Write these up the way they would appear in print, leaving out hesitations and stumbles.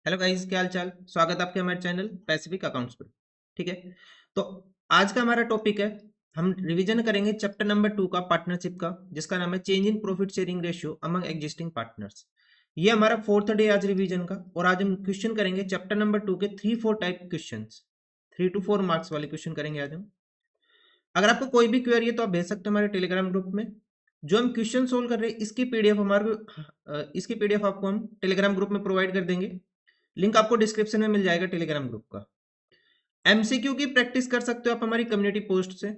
Hello guys, क्या हाल चाल। स्वागत है आपके हमारे चैनल पैसिफिक अकाउंट्स पर। ठीक है, तो आज का हमारा टॉपिक है, हम रिवीजन करेंगे चैप्टर नंबर 2 का, पार्टनरशिप का, जिसका नाम है change in profit sharing ratio among existing partners. ये हमारा फोर्थ डे आज रिवीजन का, और आज हम क्वेश्चन करेंगे चैप्टर नंबर 2 के 3-4 टाइप क्वेश्चन, 3 to 4 मार्क्स वाले क्वेश्चन करेंगे आज हम। अगर आपको कोई भी क्वेरी है तो आप भेज सकते हो हमारे टेलीग्राम ग्रुप में। जो हम क्वेश्चन सोल्व कर रहे हैं इसकी पीडीएफ इसकी पीडीएफ आपको हम टेलीग्राम ग्रुप में प्रोवाइड कर देंगे। लिंक आपको डिस्क्रिप्शन में मिल जाएगा टेलीग्राम ग्रुप का। एमसीक्यू की प्रैक्टिस कर सकते हो आप हमारी कम्युनिटी पोस्ट से।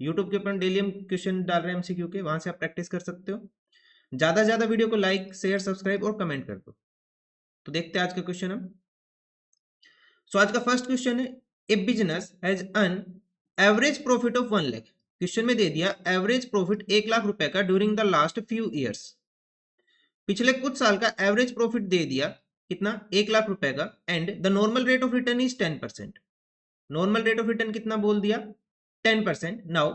यूट्यूब के ऊपर डेली हम क्वेश्चन डाल रहे हैं एमसीक्यू के, वहां से आप प्रैक्टिस कर सकते हो। ज्यादा से ज्यादा वीडियो को लाइक शेयर सब्सक्राइब और कमेंट कर दो। तो देखते हैं आज का क्वेश्चन हम। आज का फर्स्ट क्वेश्चन है, a business has earn average profit of 1 lakh. Question में दे दिया एवरेज प्रॉफिट 1 लाख रुपए का during the last few years. पिछले कुछ साल का एवरेज प्रॉफिट दे दिया कितना, 1 लाख रुपए का, and the normal rate of return is 10%। Normal rate of return कितना बोल दिया, 10%। नाउ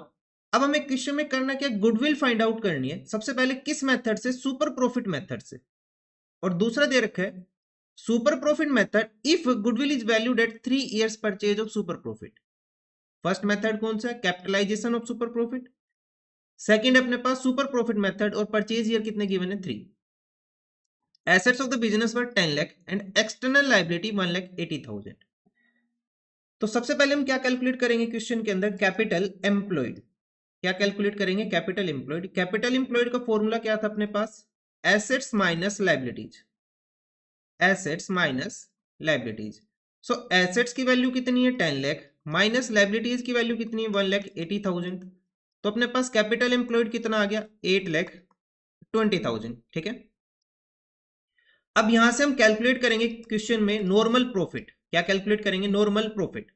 अब हमें क्वेश्चन में करना क्या, गुडविल फाइंड आउट करनी है। सबसे पहले किस मेथड से, सुपर प्रॉफिट मेथड से, और दूसरा दे रखा है super profit method if goodwill is valued at 3 years purchase of super profit. First method कौन सा है, capitalisation of super profit. Second अपने पास सुपर प्रॉफिट मेथड, और परचेज ईयर कितने गिवन है, 3। Assets of the business were 10 lakh and external liability 1,80,000। तो सबसे पहले हम क्या कैलकुलेट करेंगे क्वेश्चन के अंदर, कैपिटल एम्प्लॉयड। क्या कैलकुलेट करेंगे, कैपिटल एम्प्लॉयड। कैपिटल एम्प्लॉयड का फॉर्मूला क्या था अपने पास, assets minus liabilities, assets minus liabilities. So assets की वैल्यू कितनी है, 10 लाख, माइनस लाइबिलिटीज की वैल्यू कितनी है, 1,80,000। तो अपने पास कैपिटल एम्प्लॉयड कितना आ गया, 8,20,000। ठीक है, अब यहां से हम कैलकुलेट करेंगे क्वेश्चन में नॉर्मल प्रॉफिट। क्या कैलकुलेट करेंगे, नॉर्मल प्रॉफिट।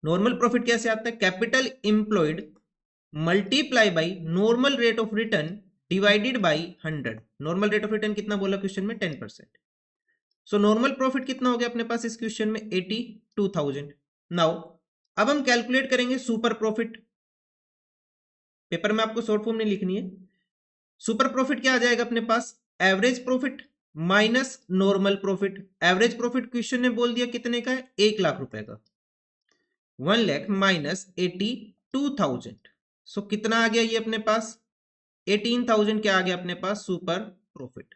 नॉर्मल प्रॉफिट कैसे आता है, capital employed multiply by normal rate of return divided by 100। Normal rate of return कितना बोला क्वेश्चन में, 10%। सो नॉर्मल प्रॉफिट कितना हो गया अपने पास इस क्वेश्चन में, 82,000। नाउ अब हम कैलकुलेट करेंगे सुपर प्रॉफिट। पेपर में आपको शॉर्ट फॉर्म नहीं लिखनी है। सुपर प्रॉफिट क्या आ जाएगा अपने पास, average profit minus normal profit. Average profit question ने बोल दिया कितने का है, 1 लाख रुपए का। 1 लाख माइनस 82,000। सो कितना आ गया ये अपने पास, 18,000। क्या आ गया अपने पास, सुपर प्रॉफिट।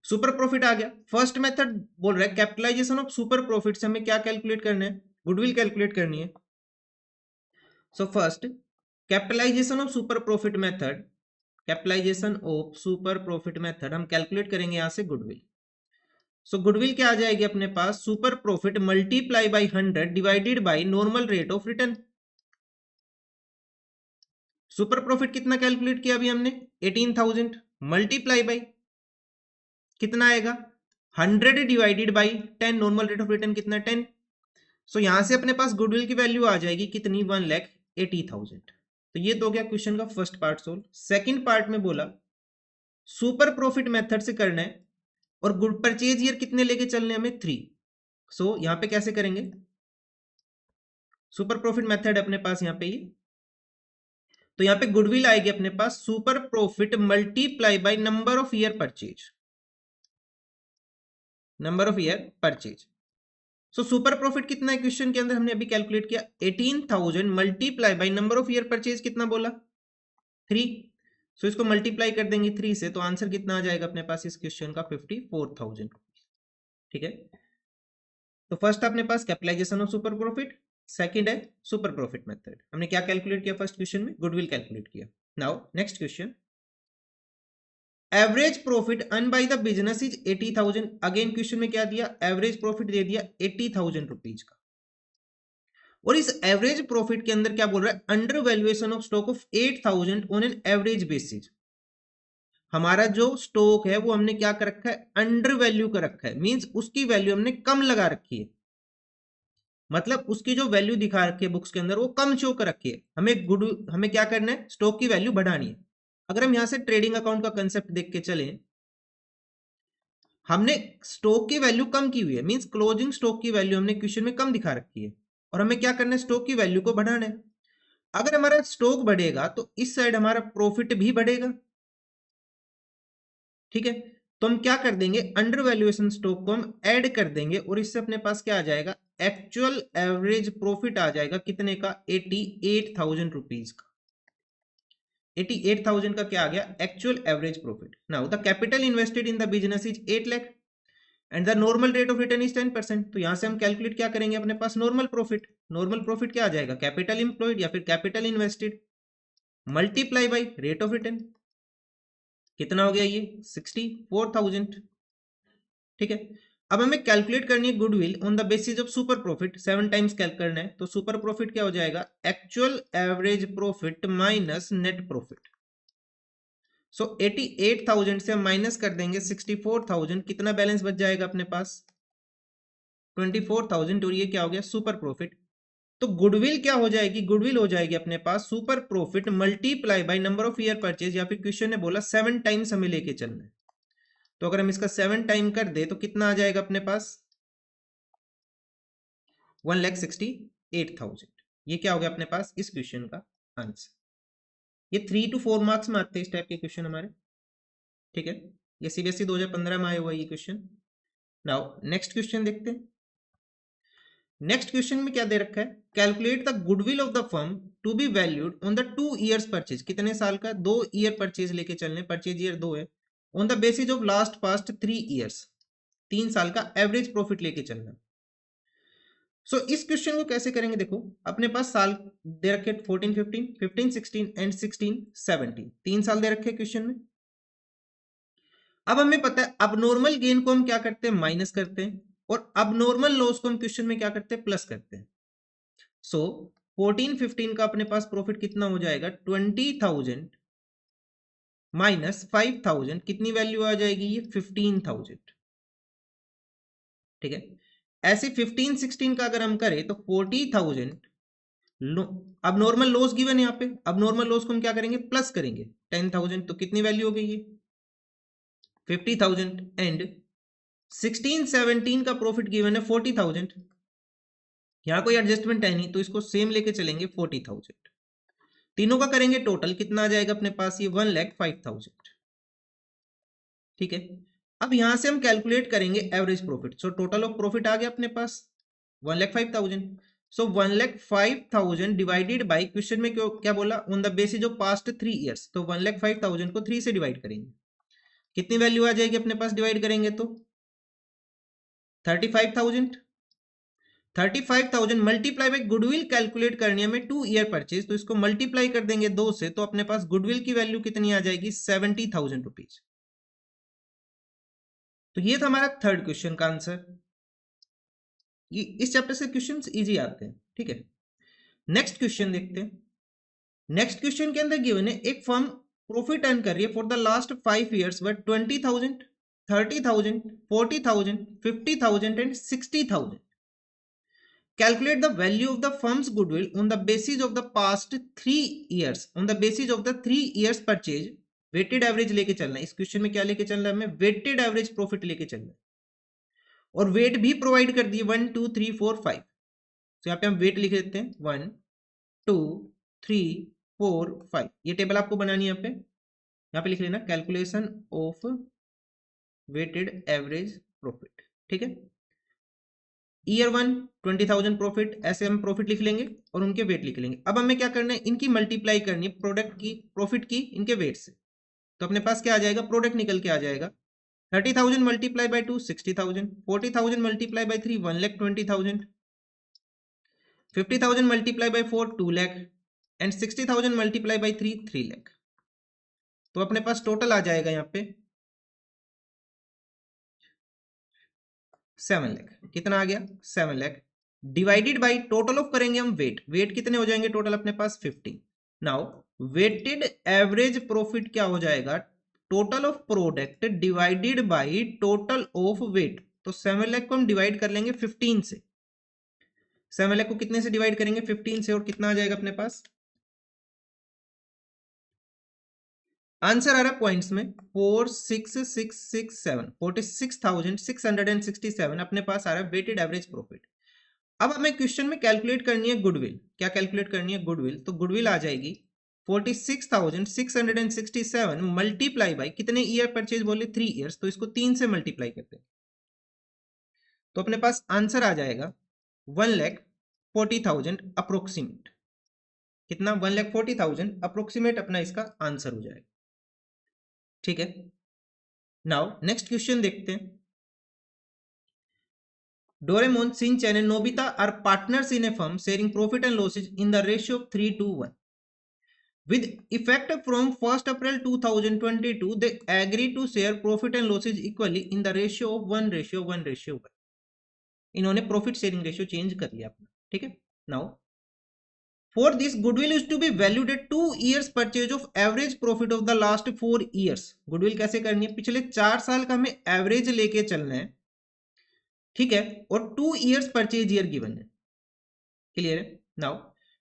सुपर प्रॉफिट आ गया। फर्स्ट मेथड बोल रहा है कैपिटलाइजेशन ऑफ सुपर प्रॉफिट से हमें क्या कैलकुलेट करना है, गुडविल कैलकुलेट करनी है। So first capitalisation of super profit method, capitalisation of super profit method हम कैलकुलेट करेंगे यहां से गुडविल। सो गुडविल क्या आ जाएगी अपने पास, super profit multiply by 100 divided by normal rate of return. Super profit कितना कैलकुलेट किया अभी हमने, 18,000 मल्टीप्लाई बाई कितना आएगा, 100 divided by 10। Normal rate of return कितना, 10। सो यहां से अपने पास गुडविल की वैल्यू आ जाएगी कितनी, 1,80,000। तो ये तो हो गया क्वेश्चन का first part solve. Second part में बोला सुपर प्रॉफिट मेथड से करना है, और गुड परचेज ईयर कितने लेके चलने हमें, 3। सो यहां पे कैसे करेंगे, सुपर प्रॉफिट मेथड अपने पास यहां पे ये, तो यहां पे गुडविल आएगी अपने पास super profit multiply by number of year purchase, number of year purchase. So super profit कितना है क्वेश्चन के अंदर, हमने अभी कैलकुलेट किया 18,000 multiply by number of year purchase कितना बोला, 3। सो इसको मल्टीप्लाई कर देंगे 3 से, तो आंसर कितना आ जाएगा अपने पास इस क्वेश्चन का, 54,000। ठीक है, तो फर्स्ट अपने पास capitalization of super profit, second है सुपर प्रॉफिट मेथड। हमने क्या कैलकुलेट किया फर्स्ट क्वेश्चन में, गुडविल कैलकुलेट किया। Now next question, average profit earn by the business is 80,000। Again question में क्या दिया, एवरेज प्रॉफिट दे दिया 80,000 रुपीज का, और इस एवरेज प्रॉफिट के अंदर क्या बोल रहा है, under valuation of stock of 8,000 on an average basis. हमारा जो स्टॉक है वो हमने क्या कर रखा है, अंडर वैल्यू कर रखा है, मींस उसकी वैल्यू हमने कम लगा रखी है। मतलब उसकी जो वैल्यू दिखा रखी है बुक्स के अंदर वो कम शो कर रखी है। हमें क्या करना है, स्टॉक की वैल्यू बढ़ानी है। अगर हम यहां से ट्रेडिंग अकाउंट का कंसेप्ट देख के चले, हमने स्टॉक की वैल्यू कम की हुई है, मींस क्लोजिंग स्टॉक की वैल्यू हमने क्वेश्चन में कम दिखा रखी है, और हमें क्या करना है, स्टॉक की वैल्यू को बढ़ाना है। अगर हमारा स्टॉक बढ़ेगा तो इस साइड हमारा प्रॉफिट भी बढ़ेगा। ठीक है, तो हम क्या कर देंगे, अंडर वैल्यूएशन स्टॉक को हम ऐड कर देंगे और इससे अपने पास क्या आ जाएगा, एक्चुअल एवरेज प्रॉफिट आ जाएगा कितने का, 88,000 रुपीज का। 88,000 का क्या आ गया, actual average profit. Now the capital invested in the business is 8 lakh and the normal rate of return is 10%। तो यहां से हम कैलकुलेट क्या करेंगे, अपने पास नॉर्मल प्रॉफिट। नॉर्मल प्रॉफिट क्या आ जाएगा, कैपिटल इंप्लॉयड या फिर capital invested multiply by rate of return. कितना हो गया ये, 64,000। ठीक है, अब हमें कैलकुलेट करनी है goodwill on the basis of super profit, 7 times calculate करना है। तो सुपर प्रॉफिट क्या हो जाएगा, actual average profit minus net profit. So 88,000 से हम माइनस कर देंगे 64,000, कितना बैलेंस बच जाएगा अपने पास, 24,000। और ये क्या हो गया, सुपर प्रॉफिट। तो गुडविल क्या हो जाएगी, गुडविल हो जाएगी अपने पास super profit multiply by number of year purchase, या फिर क्वेश्चन ने बोला 7 टाइम्स हमें लेके चलना है। तो अगर हम इसका 7 टाइम कर दे तो कितना आ जाएगा अपने पास, 1,68,000। ये क्या हो गया अपने पास इस क्वेश्चन का आंसर। ये 3 to 4 मार्क्स में आते हैं इस टाइप के क्वेश्चन हमारे। ठीक है, ये सीबीएसई 2015 में आया हुआ ये क्वेश्चन। नाउ नेक्स्ट क्वेश्चन देखते हैं। नेक्स्ट क्वेश्चन में क्या दे रखा है, calculate the goodwill of the firm to be valued on the 2 years purchase. कितने साल का, 2 ईयर परचेज लेके चलने, परचेज ईयर 2 है, on the basis of last past 3 years, 3 साल का एवरेज प्रॉफिट लेके चलना। सो इस क्वेश्चन को कैसे करेंगे, देखो अपने पास साल दे रखे 14 15 15 16 एंड 16 17, 3 साल दे रखे क्वेश्चन में। अब हमें पता है अब नॉर्मल गेन को हम क्या करते हैं, माइनस करते हैं, और अब नॉर्मल लॉस को हम क्वेश्चन में क्या करते हैं, प्लस करते हैं। सो 14 15 का अपने पास प्रॉफिट कितना हो जाएगा, 20,000 माइनस 5,000, कितनी वैल्यू आ जाएगी, ये 15,000। ठीक है, ऐसे 15 16 का अगर हम करें तो 40,000, अब नॉर्मल लॉस गिवन है यहाँ पे, अब नॉर्मल लॉस को हम क्या करेंगे, प्लस करेंगे 10,000, तो कितनी वैल्यू हो गई ये 50,000। एंड 16 17 का प्रॉफिट गिवन है 40,000, यहाँ कोई एडजस्टमेंट है नहीं तो इसको सेम लेके चलेंगे 40,000। तीनों का करेंगे टोटल, कितना आ जाएगा अपने पास, ये 1,05,000। ठीक है, अब यहां से हम कैलकुलेट करेंगे average profit. So total of profit आ गया अपने पास 1,05,000। सो 1,05,000 डिवाइडेड बाई, क्वेश्चन में क्यों क्या बोला, on the basis of past 3 years, तो 1,05,000 को 3 से डिवाइड करेंगे, कितनी वैल्यू आ जाएगी अपने पास, डिवाइड करेंगे तो 35,000। 35,000 मल्टीप्लाई बाई गुडविल कैलकुलेट करनी है हमें 2 year परचेज, तो इसको मल्टीप्लाई कर देंगे 2 से, तो अपने पास गुडविल की वैल्यू कितनी आ जाएगी, 70,000 रुपीज। तो ये था हमारा थर्ड क्वेश्चन का आंसर। ये इस चैप्टर से क्वेश्चंस इजी आते हैं। ठीक है, नेक्स्ट क्वेश्चन देखते हैं। नेक्स्ट क्वेश्चन के अंदर गिवन है एक फर्म प्रॉफिट अर्न कर रही है for the last 5 years but 20,000 30,000 40,000 50,000 and 60,000। Calculate the value of the firm's goodwill on the basis of the past 3 years, on the basis of the 3 years purchase। Weighted average लेके चलना है इस question में, क्या लेके चलना है हमें, वेटेड एवरेज प्रॉफिट लेके चलना है, और वेट भी प्रोवाइड कर दिए 1 2 3 4 5। तो यहाँ पे हम वेट लिख देते हैं 1 2 3 4 5। ये टेबल आपको बनानी है यहाँ पे लिख लेना calculation of weighted average profit. ठीक है, ईयर 1 20,000 प्रॉफिट, ऐसे हम प्रॉफिट लिख लेंगे और उनके वेट लिख लेंगे। अब हमें क्या करना है, इनकी मल्टीप्लाई करनी है प्रोडक्ट की, प्रॉफिट की इनके वेट से। तो अपने पास क्या आ जाएगा, प्रोडक्ट निकल के आ जाएगा 30,000 multiply by 2 60,000, 40,000 multiply by 3 1,20,000, 50,000 multiply by 4 2 lakh and 60,000 multiply by 3 3 lakh. तो अपने पास टोटल आ जाएगा यहाँ पे 7 लाख। कितना आ गया, 7 lakh divided by total of करेंगे हम वेट, वेट कितने हो जाएंगे टोटल अपने पास 50। नाउ वेटेड एवरेज प्रॉफिट क्या हो जाएगा, total of product divided by total of weight. तो 7 लाख को हम डिवाइड कर लेंगे 15 से, 7 लाख को कितने से डिवाइड करेंगे 15 से, और कितना आ जाएगा अपने पास, आंसर आ रहा है पॉइंट्स में 46,667, 46,667 अपने पास आ रहा है वेटेड एवरेज प्रॉफिट। अब हमें क्वेश्चन में कैलकुलेट करनी है गुडविल, क्या कैलकुलेट करनी है गुडविल, तो गुडविल आ जाएगी 46,667 मल्टीप्लाई बाई कितने ईयर परचेज बोले 3 ईयर्स, तो इसको 3 से मल्टीप्लाई करते हैं तो अपने पास आंसर आ जाएगा 1,40,000 अप्रोक्सीमेट। कितना? 1,40,000 अप्रोक्सीमेट अपना इसका आंसर हो जाएगा। ठीक है, नाउ नेक्स्ट क्वेश्चन देखते हैं। Doraemon, Shinchan and Nobita are partners in a firm sharing profit and losses in the ratio of 3:1. With effect from 1st April 2022, they agree to share profit and losses equally in the ratio of 1:1:1। इन्होंने profit sharing ratio change कर लिया अपना। ठीक है, now for this goodwill is to be valued at 2 years purchase of average profit of the last 4 years। Goodwill कैसे करनी है? पिछले 4 साल का हमें एवरेज लेके चलना है, ठीक है, और 2 years परचेज ईयर गिवन है। क्लियर है? नाउ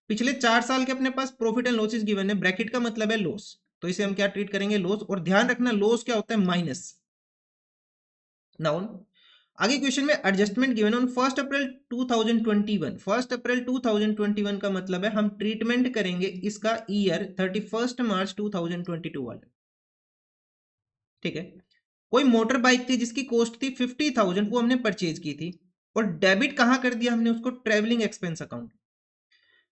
पिछले 4 साल के अपने पास प्रॉफिट एंड लॉसेस गिवन है, ब्रैकेट का मतलब है लॉस, तो इसे हम क्या ट्रीट करेंगे? लॉस। और ध्यान रखना लॉस क्या होता है? माइनस। नाउ आगे क्वेश्चन में adjustment given on 1st April 2021। 1st April 2021 का मतलब है हम ट्रीटमेंट करेंगे इसका ईयर 31st March 2022 वाले। ठीक है, कोई मोटर बाइक थी जिसकी कॉस्ट थी 50,000, वो हमने परचेज की थी और डेबिट कहां कर दिया हमने? उसको ट्रेवलिंग एक्सपेंस अकाउंट।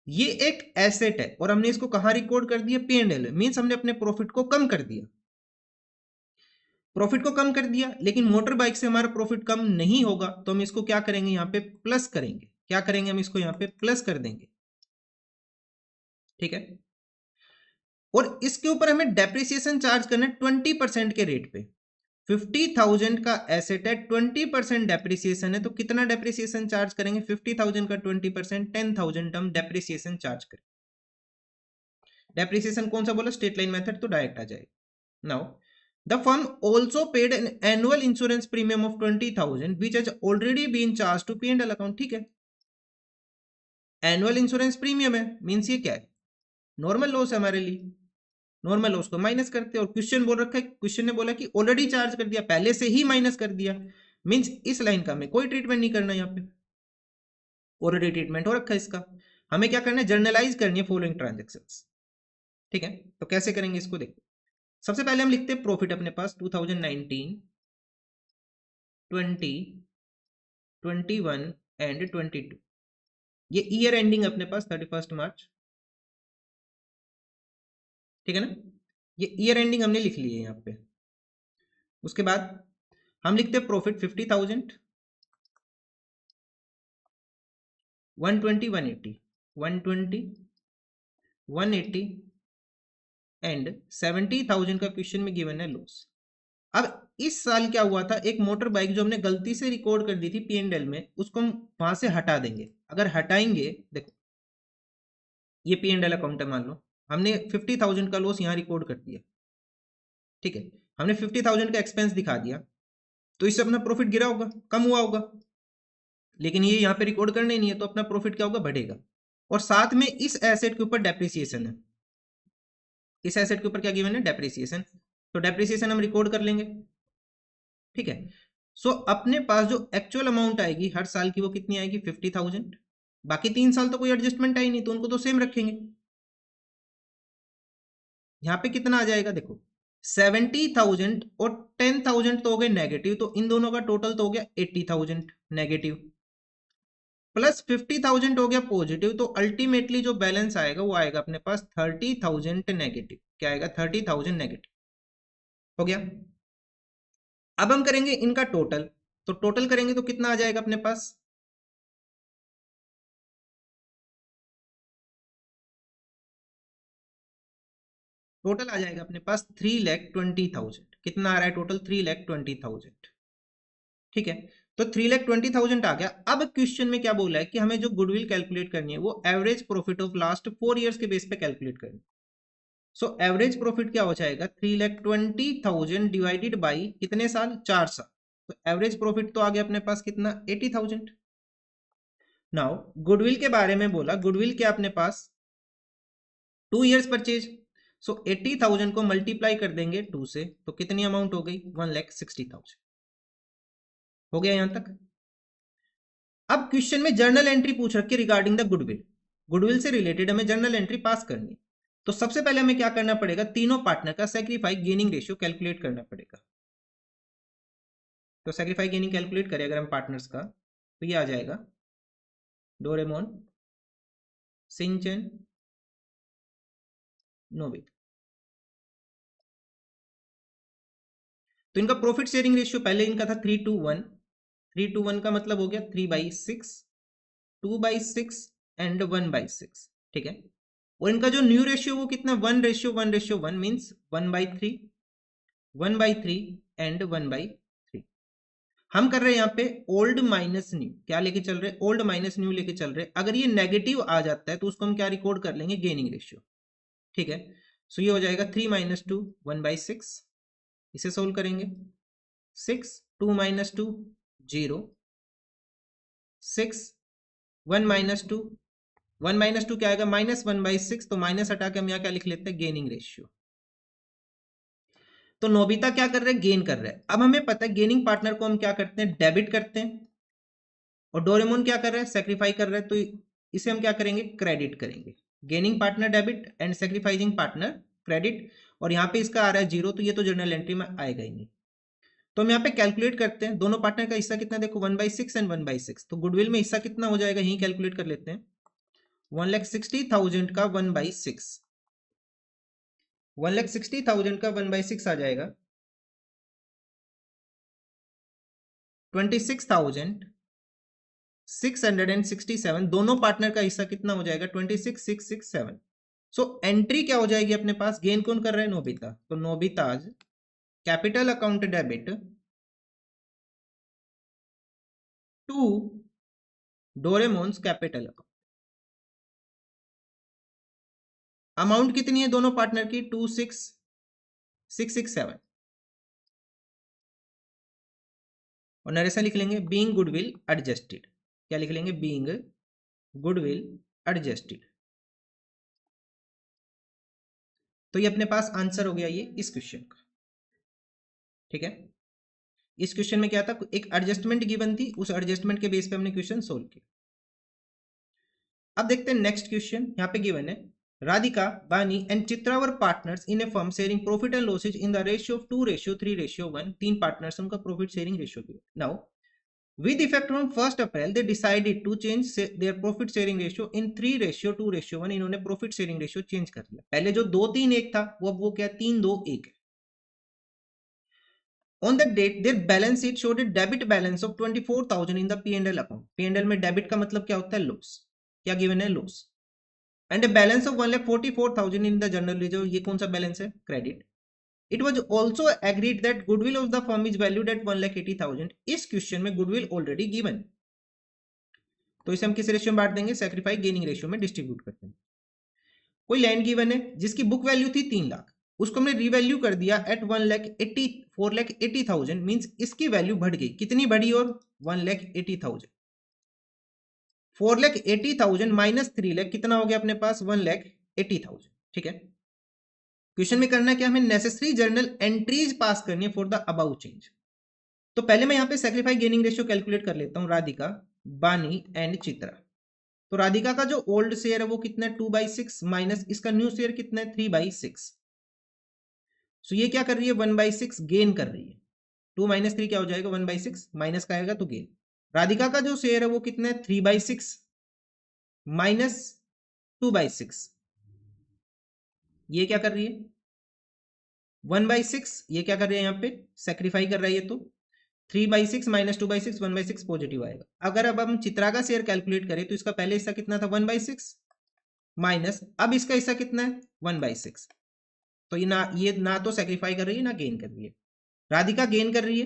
ये एक एसेट है और हमने इसको कहां रिकॉर्ड कर दिया? P&L। मींस हमने अपने प्रॉफिट को कम कर दिया, प्रॉफिट को कम कर दिया, लेकिन मोटर बाइक से हमारा प्रॉफिट कम नहीं होगा, तो हम इसको क्या करेंगे? यहाँ पे प्लस करेंगे। क्या करेंगे? हम इसको यहाँ पे प्लस कर देंगे। ठीक है, और इसके ऊपर हमें डेप्रिसिएशन चार्ज करना है 20% के रेट पे। 50,000 का एसेट है, 20% डेप्रिसिएशन है, तो कितना डेप्रिसिएशन चार्ज करेंगे? 50,000 का 20% 10,000 हम डेप्रिसिएशन चार्ज करें। डेप्रिसिएशन कौन सा बोला? स्ट्रेट लाइन मेथड, तो डायरेक्ट आ जाएगा। Now the firm also paid an annual insurance premium of 20,000 which has already been charged to P&L account। ठीक है, एनुअल इंश्योरेंस प्रीमियम है, मींस ये क्या है? नॉर्मल लॉस है हमारे लिए, नॉर्मल लॉस को माइनस करते हैं। और क्वेश्चन बोल रखा है, क्वेश्चन ने बोला कि ऑलरेडी चार्ज कर दिया, पहले से ही माइनस कर दिया, मींस इस लाइन का हमें कोई ट्रीटमेंट नहीं करना, यहाँ पे ऑलरेडी ट्रीटमेंट हो रखा है इसका। हमें क्या करना है? जर्नलाइज करनी है फॉलोइंग ट्रांजेक्शंस। ठीक है, तो कैसे करेंगे इसको देखो। सबसे पहले हम लिखते हैं प्रॉफिट अपने पास 2019, 20, 21 एंड 22। ये ईयर एंडिंग अपने पास 31 मार्च। ठीक है ना, ये ईयर एंडिंग हमने लिख ली है यहाँ पे। उसके बाद हम लिखते हैं प्रॉफिट 50,000, 120, 180, 120, 180 एंड 70,000 का क्वेश्चन में गिवन है लॉस। अब इस साल क्या हुआ था? एक मोटर बाइक जो हमने गलती से रिकॉर्ड कर दी थी P&L में, उसको हम वहां से हटा देंगे। अगर हटाएंगे, देखो ये P&L अकाउंट है, मान लो हमने 50,000 का लॉस यहाँ रिकॉर्ड कर दिया। ठीक है, हमने 50,000 का एक्सपेंस दिखा दिया, तो इससे अपना प्रॉफिट गिरा होगा, कम हुआ होगा, लेकिन ये यहाँ पे रिकॉर्ड करना ही नहीं है, तो अपना प्रॉफिट क्या होगा? बढ़ेगा। और साथ में इस एसेट के ऊपर डेप्रिसिएशन है, इस एसेट के ऊपर क्या गिवन है? डेप्रिसिएशन, तो डेप्रिसिएशन हम रिकॉर्ड कर लेंगे। ठीक है, सो अपने पास जो एक्चुअल अमाउंट आएगी हर साल की, वो कितनी आएगी? 50,000। बाकी 3 साल तो कोई एडजस्टमेंट आई नहीं, तो उनको तो सेम रखेंगे। यहाँ पे कितना आ जाएगा? देखो 70,000 और 10,000 तो हो गए नेगेटिव, तो इन दोनों का टोटल तो हो गया 80,000 नेगेटिव, प्लस 50,000 हो गया पॉजिटिव, तो अल्टीमेटली जो बैलेंस आएगा वो आएगा अपने पास 30,000 नेगेटिव। क्या आएगा? 30,000 नेगेटिव हो गया। अब हम करेंगे इनका टोटल, तो टोटल करेंगे तो कितना आ जाएगा अपने पास? टोटल आ जाएगा अपने पास 3,20,000। कितना आ रहा है टोटल? 3,20,000। ठीक है, तो 3,20,000 आ गया। अब क्वेश्चन में क्या बोला है कि हमें जो गुडविल कैलकुलेट करनी है वो average profit of last 4 years के बेस पे कैलकुलेट करनी है। सो एवरेज प्रॉफिट क्या हो जाएगा? 3,20,000 डिवाइडेड बाई कितने साल? 4 साल। तो एवरेज प्रॉफिट तो आ गया अपने पास कितना? 80,000। नाउ गुडविल के बारे में बोला, गुडविल क्या अपने पास 2 इयर्स परचेज, सो 80,000 को मल्टीप्लाई कर देंगे 2 से, तो कितनी अमाउंट हो गई? 1,60,000 हो गया यहां तक। अब क्वेश्चन में जर्नल एंट्री पूछ रखी रिगार्डिंग द गुडविल, गुडविल से रिलेटेड हमें जर्नल एंट्री पास करनी। तो सबसे पहले हमें क्या करना पड़ेगा, तीनों पार्टनर का सेक्रीफाई गेनिंग रेशियो कैलकुलेट करना पड़ेगा। तो सेक्रीफाई गेनिंग कैलकुलेट करें अगर हम पार्टनर्स का, तो ये आ जाएगा डोरेमोन, सिंचन, नोबिता। तो इनका प्रॉफिट शेयरिंग रेशियो पहले इनका था 3:1। 3:1 का मतलब हो गया 3/6, 2/6 एंड 1/6, ठीक है। और इनका जो न्यू रेशियो वो कितना, 1:1:1 मीन्स 1/3, 1/3 एंड 1/3। हम कर रहे हैं यहाँ पे ओल्ड माइनस न्यू, क्या लेके चल रहे हैं, ओल्ड माइनस न्यू लेके चल रहे हैं। अगर ये नेगेटिव आ जाता है तो उसको हम क्या रिकॉर्ड कर लेंगे, गेनिंग रेशियो, ठीक है। सो ये हो जाएगा 3 - 2 1/6, इसे सोल्व करेंगे। 6 2 - 2 0, 6 1 - 2, 1 - 2 क्या आएगा, -1/6। तो माइनस हटा के हम यहाँ क्या लिख लेते हैं, गेनिंग रेशियो। तो नोबिता क्या कर रहे हैं, गेन कर रहे हैं। अब हमें पता है गेनिंग पार्टनर को हम क्या करते हैं, डेबिट करते हैं, और डोरेमोन क्या कर रहा है, सेक्रीफाई कर रहा है, तो इसे हम क्या करेंगे, क्रेडिट करेंगे। Gaining partner debit and sacrificing partner credit, और यहाँ पे इसका आ रहा है 0, तो ये तो जर्नल एंट्री में आएगा ही नहीं। तो हम यहाँ पे कैलकुलेट करते हैं दोनों पार्टनर का हिस्सा कितना, देखो 1/6 एंड 1/6। तो गुडविल में हिस्सा कितना हो जाएगा, यही कैलकुलेट कर लेते हैं। 1,60,000 का 1/6, 1,60,000 का 1/6 आ जाएगा 26,667। दोनों पार्टनर का हिस्सा कितना हो जाएगा, 26,667। सो एंट्री क्या हो जाएगी अपने पास, गेन कौन कर रहा है, नोबिता। तो Nobita's capital account debit to Doraemon's capital account. Amount कितनी है दोनों पार्टनर की, 26,667। और नरेशन लिख लेंगे बीइंग गुडविल एडजस्टेड, क्या लिख लेंगे, बीइंग गुडविल एडजस्टेड। तो ये अपने पास आंसर हो गया ये इस क्वेश्चन का, ठीक है। इस क्वेश्चन में क्या था, एक एडजस्टमेंट गिवन थी, उस एडजस्टमेंट के बेस पे हमने क्वेश्चन सोल्व किया। अब देखते हैं नेक्स्ट क्वेश्चन, यहाँ पे गिवन है राधिका, बानी and Chitra were partners in A firm sharing profit and losses in the ratio of 2:3:1। तीन पार्टनर्स, उनका profit sharing ratio given. Now with effect from 1st April they decided to change their profit sharing ratio in 3:2:1। इन्होंने profit sharing ratio change कर दिया। पहले जो 2-3-1 था वो अब वो क्या, 3-2-1 है। On that date their balance sheet showed a debit balance of 24,000 in the P&L account। P&L में डेबिट का मतलब क्या होता है, लॉस। क्या गिवन है, loss. And a balance of 1,44,000 in the general reserve, ये कौन सा बैलेंस है, credit. It was also agreed that goodwill of the firm is valued at 1,80,000। इस क्वेश्चन में गुडविल ऑलरेडी गिवन, तो इसे हम किस रेशियो में बांट देंगे, सेक्रीफाई गेनिंग रेशियो में डिस्ट्रीब्यूट करते हैं। कोई लैंड गिवन है जिसकी बुक वैल्यू थी 3 लाख, उसको हमने रीवैल्यू कर दिया एट 4,80,000। मींस इसकी वैल्यू बढ़ गई, कितनी बढ़ी, और 1,80,000। 4,80,000 माइनस 3 लाख कितना हो गया अपने पास, 1,80,000, ठीक है। क्वेश्चन में करना क्या, हमें नेसेसरी जर्नल एंट्रीज पास करनी है फॉर द अबाउ चेंज। तो पहले मैं यहाँ पे सेक्रीफाई गेनिंग रेशियो कैलकुलेट कर लेता हूँ, राधिका, बानी एंड चित्रा। तो राधिका का जो ओल्ड शेयर है वो कितना है, 2/6 माइनस इसका न्यू शेयर कितना है, 3/6। सो ये क्या कर रही है, 1/6 गेन कर रही है। 2 - 3 क्या हो जाएगा, 1/6, माइनस का आएगा तो गेन। राधिका का जो शेयर है वो कितना है, 3/6 माइनस 2/6। ये क्या कर रही है, 1/6। ये क्या कर रही है, यहाँ पे सेक्रीफाई कर रही है, तो 3/6 माइनस 2/6, 1/6 पॉजिटिव आएगा। अगर अब हम चित्रा का शेयर कैलकुलेट करें तो इसका पहले हिस्सा कितना था, 1/6 माइनस अब इसका हिस्सा कितना है, 1/6। तो ये ना तो सेक्रीफाई कर रही है ना गेन कर रही है। राधिका गेन कर रही है,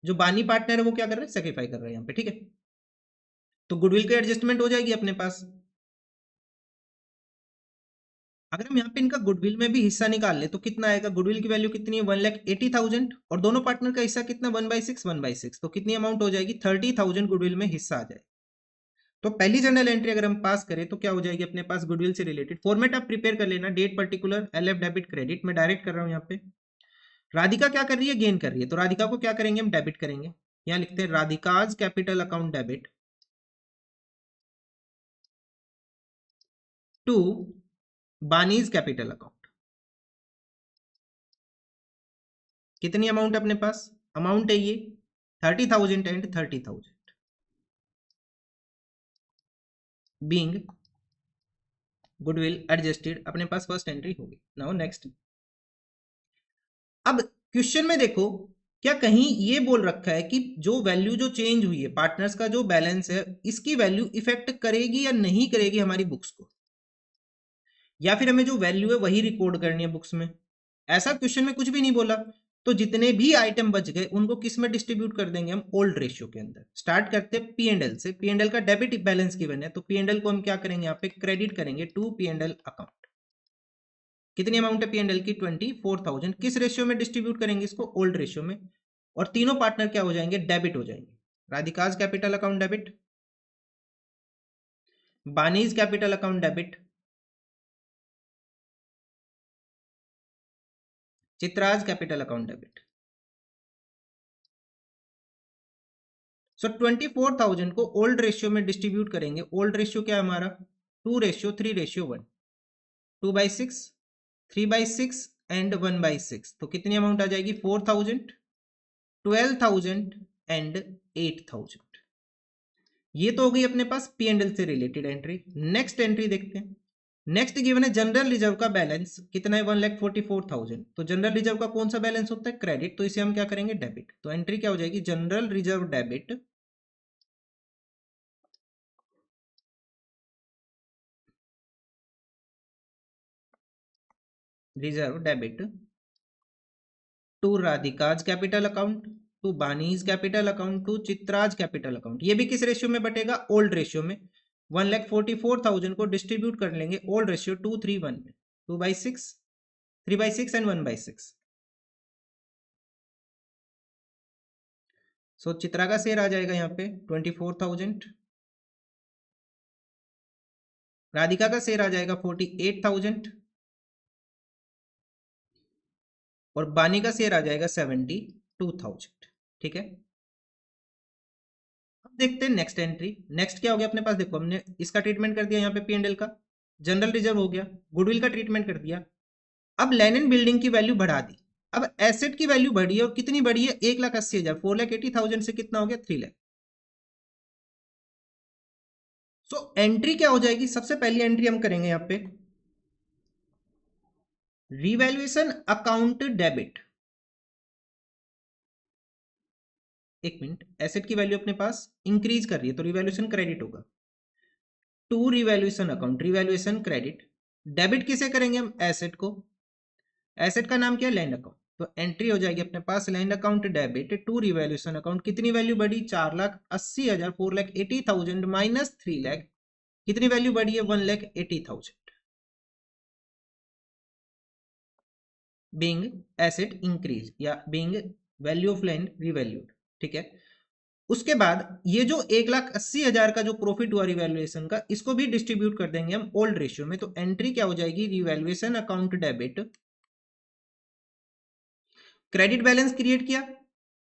जो बानी पार्टनर है वो क्या कर रहा है, सेक्रीफाई कर रहा है यहाँ पे, ठीक है। तो गुडविल की एडजस्टमेंट हो जाएगी अपने पास। अगर हम यहाँ पे इनका गुडविल में भी हिस्सा निकाल ले तो कितना आएगा, गुडविल की वैल्यू कितनी है, 1,80,000, और दोनों पार्टनर का हिस्सा कितना, 1/6 तो कितनी अमाउंट हो जाएगी, 30,000 गुडविल में हिस्सा आ जाए। तो पहली जर्नल एंट्री अगर हम पास करें तो क्या हो जाएगी अपने पास, गुडविल से रिलेटेड फॉर्मेट आप प्रिपेयर कर लेना, date particular, LF debit credit, मैं डायरेक्ट कर रहा हूँ यहाँ पे। राधिका क्या कर रही है, गेन कर रही है, तो राधिका को क्या करेंगे, हम डेबिट करेंगे। यहाँ लिखते हैं Radhika's capital account debit to Bani's capital account. कितनी अमाउंट अपने पास? अमाउंट है ये 30,000 एंड 30,000 बीइंग गुडविल एडजस्टेड, अपने पास फर्स्ट एंट्री होगी। नाउ नेक्स्ट, अब क्वेश्चन में देखो क्या कहीं ये बोल रखा है कि जो वैल्यू जो चेंज हुई है पार्टनर्स का जो बैलेंस है इसकी वैल्यू इफेक्ट करेगी या नहीं करेगी हमारी बुक्स को, या फिर हमें जो वैल्यू है वही रिकॉर्ड करनी है बुक्स में? ऐसा क्वेश्चन में कुछ भी नहीं बोला। तो जितने भी आइटम बच गए उनको किस में डिस्ट्रीब्यूट कर देंगे हम? ओल्ड रेशियो के अंदर। स्टार्ट करते हैं पी एंड एल से। पी एंड एल का डेबिट बैलेंस गिवन है तो पी एंड एल को हम क्या करेंगे यहाँ पे? क्रेडिट करेंगे to P and L account. कितनी अमाउंट है पी एंड एल की? 24,000। किस रेशियो में डिस्ट्रीब्यूट करेंगे इसको? ओल्ड रेशियो में। और तीनों पार्टनर क्या हो जाएंगे? डेबिट हो जाएंगे। Radhika's capital account debit, Bani's capital account debit, Chitra's capital account debit. So 24,000 को ओल्ड रेशियो में डिस्ट्रीब्यूट करेंगे। ओल्ड रेशियो क्या है हमारा? 2:3:1, 2/6, 3/6 एंड 1/6। तो कितनी अमाउंट आ जाएगी? 4,000, 12,000 एंड 8,000। ये तो हो गई अपने पास पी एंड एल से रिलेटेड एंट्री। नेक्स्ट एंट्री देखते हैं। नेक्स्ट गिवन है जनरल रिजर्व का बैलेंस कितना है? 1,44,000। तो जनरल रिजर्व का कौन सा बैलेंस होता है? क्रेडिट। तो इसे हम क्या करेंगे? डेबिट। तो एंट्री क्या हो जाएगी? General reserve debit, reserve debit to Radhika's capital account, to Bani's capital account, to Chitra's capital account. ये भी किस रेशियो में बटेगा? ओल्ड रेशियो में। 1,44,000 को डिस्ट्रीब्यूट कर लेंगे ओल्ड रेशियो 2:3:1 में, 2/6, 3/6 एंड 1/6। सो चित्रा का शेयर आ जाएगा यहाँ पे 24,000, राधिका का शेयर आ जाएगा 48,000 और बानी का शेयर आ जाएगा 72,000। ठीक है, अब देखते हैं नेक्स्ट एंट्री। नेक्स्ट क्या हो गया अपने पास? देखो हमने इसका ट्रीटमेंट कर दिया यहाँ पे पी एंड एल का, जनरल रिजर्व हो गया, गुडविल का ट्रीटमेंट कर दिया। अब लैंड एंड बिल्डिंग की वैल्यू बढ़ा दी। अब एसेट की वैल्यू बढ़ी है और कितनी बढ़ी है? 1,80,000। 4,80,000 से कितना हो गया? 3 लाख। सो एंट्री क्या हो जाएगी? सबसे पहली एंट्री हम करेंगे यहाँ पे रिवैल्यूएशन अकाउंट डेबिट। एक मिनट, एसेट की वैल्यू अपने पास इंक्रीज कर रही है तो रिवैल्यूएशन क्रेडिट होगा। To revaluation account, revaluation credit. Debit किसे करेंगे हम? एसेट को। एसेट का नाम क्या है? Land account. तो एंट्री हो जाएगी अपने पास land account debit to revaluation account. कितनी वैल्यू बढ़ी? 4,80,000, 4,80,000 माइनस 3 लाख। कितनी वैल्यू बढ़ी है? 1,80,000 बीइंग एसेट इंक्रीज या being value of land revalued. ठीक है, उसके बाद ये जो 1,80,000 का जो प्रॉफिट हुआ रिवैल्यूएशन का, इसको भी डिस्ट्रीब्यूट कर देंगे हम ओल्ड रेशियो में। तो एंट्री क्या हो जाएगी? Revaluation account debit, credit balance create किया,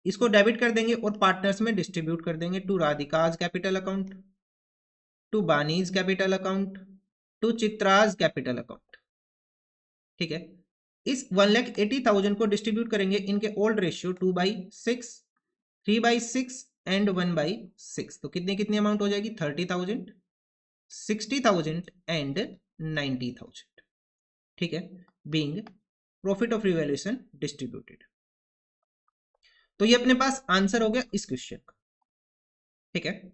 इसको डेबिट कर देंगे और पार्टनर्स में डिस्ट्रीब्यूट कर देंगे to Radhika's capital account, to Bani's capital account, to Chitra's capital account. ठीक है, इस 1,80,000 को डिस्ट्रीब्यूट करेंगे इनके ओल्ड रेशियो 2/6, 3/6 एंड 1/6। तो कितनी कितनी अमाउंट हो जाएगी? 30,000, 60,000 एंड 90,000। ठीक है, being profit of revaluation distributed. तो ये अपने पास आंसर हो गया इस क्वेश्चन का। ठीक है,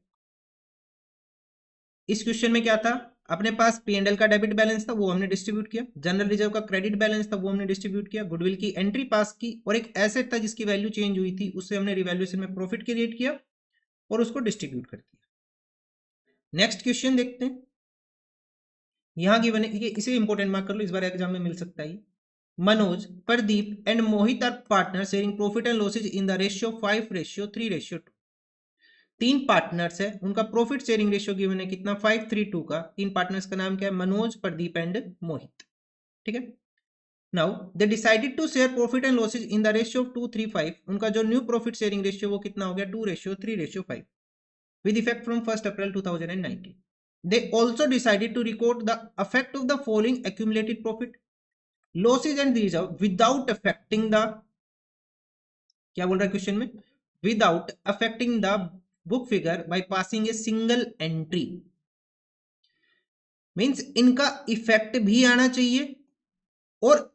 इस क्वेश्चन में क्या था? अपने पास पी एंड एल का डेबिट बैलेंस था, वो हमने डिस्ट्रीब्यूट किया। जनरल रिजर्व का क्रेडिट बैलेंस था, वो हमने डिस्ट्रीब्यूट किया। गुडविल की एंट्री पास की और एक एसेट था जिसकी वैल्यू चेंज हुई थी, उससे हमने रिवैल्यूएशन में प्रॉफिट क्रिएट किया और उसको डिस्ट्रीब्यूट कर दिया। नेक्स्ट क्वेश्चन देखते हैं। यहां गिवन है, इसे इंपॉर्टेंट मार्क कर लो, इस बार एग्जाम में मिल सकता है। Manoj, Pradeep and Mohit are partner sharing profit and losses in the ratio 5:3:2। तीन पार्टनर्स है, उनका प्रॉफिट शेयरिंग रेशियो गिवन है कितना? 5:3:2 का। तीन पार्टनर्स का नाम क्या है? मनोज, प्रदीप एंड मोहित। ठीक है, now they decided to share profit and losses in the ratio of 2:3:5। उनका जो न्यू प्रॉफिट शेयरिंग रेशियो वो कितना हो गया? 2:3:5 with effect from 1 April 2019। they also decided to record the effect of the following accumulated profit, losses and reserve without affecting the, क्या बोल रहा है क्वेश्चन में, without affecting the book figure by passing a single entry. Means इनका effect भी आना चाहिए और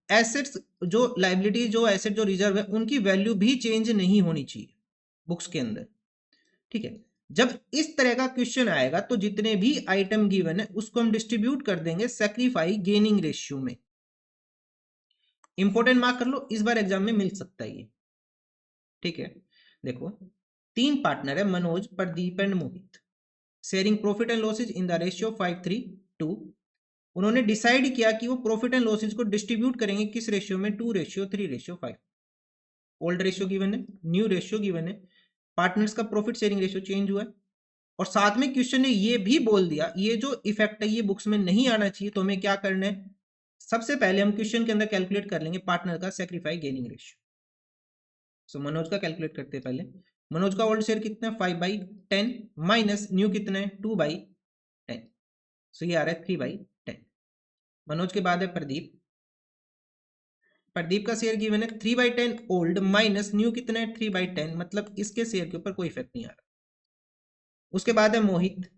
एसेट्स जो लाइबिलिटी जो एसेट जो रिजर्व है उनकी वैल्यू भी चेंज नहीं होनी चाहिए बुक्स के अंदर। ठीक है, जब इस तरह का क्वेश्चन आएगा तो जितने भी आइटम गिवन है उसको हम डिस्ट्रीब्यूट कर देंगे सैक्रिफाई गेनिंग रेशियो में। इंपॉर्टेंट मार्क कर लो, इस बार एग्जाम में मिल सकता है ये। ठीक है, देखो 3 पार्टनर है, Manoj, Pradeep and Mohit, sharing profit and losses in the ratio 5:3:2। उन्होंने डिसाइड किया कि वो प्रॉफिट एंड लॉसेज को डिस्ट्रीब्यूट करेंगे किस रेशियो में, 2:3:5। ओल्ड रेशियो गिवन है, न्यू रेशियो गिवन है, पार्टनर्स का प्रॉफिट शेयरिंग रेशियो चेंज हुआ है और साथ में क्वेश्चन ने ये भी बोल दिया ये जो इफेक्ट है ये बुक्स में नहीं आना चाहिए। तो हमें क्या करना है, सबसे पहले हम क्वेश्चन के अंदर कैलकुलेट कर लेंगे पार्टनर का सैक्रिफाई गेनिंग रेशियो। सो मनोज का कैलकुलेट करते हैं पहले। मनोज का ओल्ड शेयर कितना है, 5/10 माइनस न्यू कितना है, 2/10। सो ये आ रहा है 3/10। मनोज के बाद है प्रदीप, प्रदीप का शेयर गिवन है 3/10 ओल्ड माइनस न्यू कितना है, 3/10, मतलब इसके शेयर के ऊपर कोई इफेक्ट नहीं आ रहा। उसके बाद है मोहित,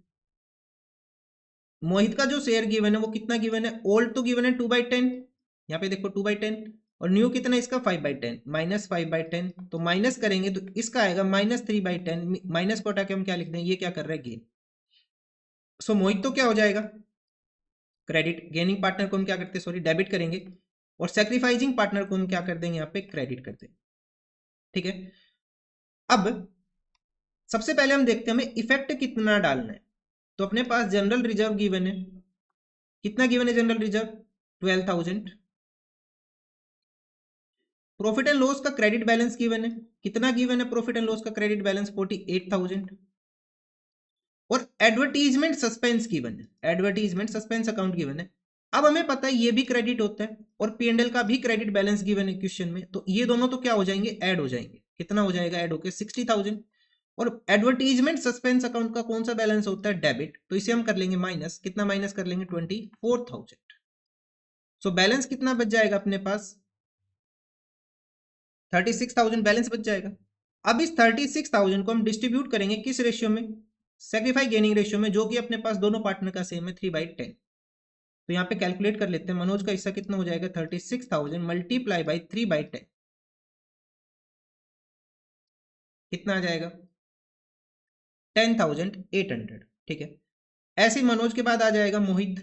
मोहित का जो शेयर गिवन है वो कितना गिवन है, ओल्ड तो गिवन है 2/10, यहाँ पे देखो 2/10, और न्यू कितना है इसका 5/10, माइनस 5/10, तो माइनस करेंगे तो इसका आएगा -3/10, माइनस को हटा के हम क्या लिख दें, ये क्या कर रहा है, गेन। सो मोहित तो क्या हो जाएगा, क्रेडिट, गेनिंग पार्टनर को हम क्या करते हैं, सॉरी डेबिट करेंगे, और सैक्रिफाइसिंग पार्टनर को हम क्या कर देंगे, यहाँ पे क्रेडिट कर देंगे। ठीक है, अब सबसे पहले हम देखते हैं हमें इफेक्ट कितना डालना है। तो अपने पास जनरल रिजर्व गिवन है, कितना गिवन है general reserve, 12,000। Profit and loss का क्रेडिट बैलेंस गिवन है, कितना गिवन है प्रॉफिट एंड लॉस का क्रेडिट बैलेंस, 48,000। और एडवर्टीजमेंट सस्पेंस गिवन है, एडवर्टीजमेंट सस्पेंस अकाउंट गिवन है। अब हमें पता है ये भी क्रेडिट होता है और P&L का भी क्रेडिट बैलेंस गिवन है क्वेश्चन में, तो ये दोनों तो क्या हो जाएंगे, ऐड हो जाएंगे। कितना हो जाएगा ऐड होकर, 60,000। और एडवर्टीजमेंट सस्पेंस अकाउंट का कौन सा बैलेंस होता है, डेबिट, तो इसे हम कर लेंगे माइनस, कितना माइनस कर लेंगे, 24,000। सो बैलेंस कितना बच जाएगा अपने पास, 36,000 बैलेंस बच जाएगा। अब इस 36,000 को हम डिस्ट्रीब्यूट करेंगे किस रेशियो में, सैक्रिफाई गेनिंग रेशियो में, जो कि अपने पास दोनों पार्टनर का सेम है, 3/10। तो यहाँ पे कैलकुलेट कर लेते हैं, मनोज का हिस्सा कितना हो जाएगा, 36,000 मल्टीप्लाई बाई 3/10, कितना आ जाएगा, 10,800। ठीक है, ऐसे मनोज के बाद आ जाएगा मोहित,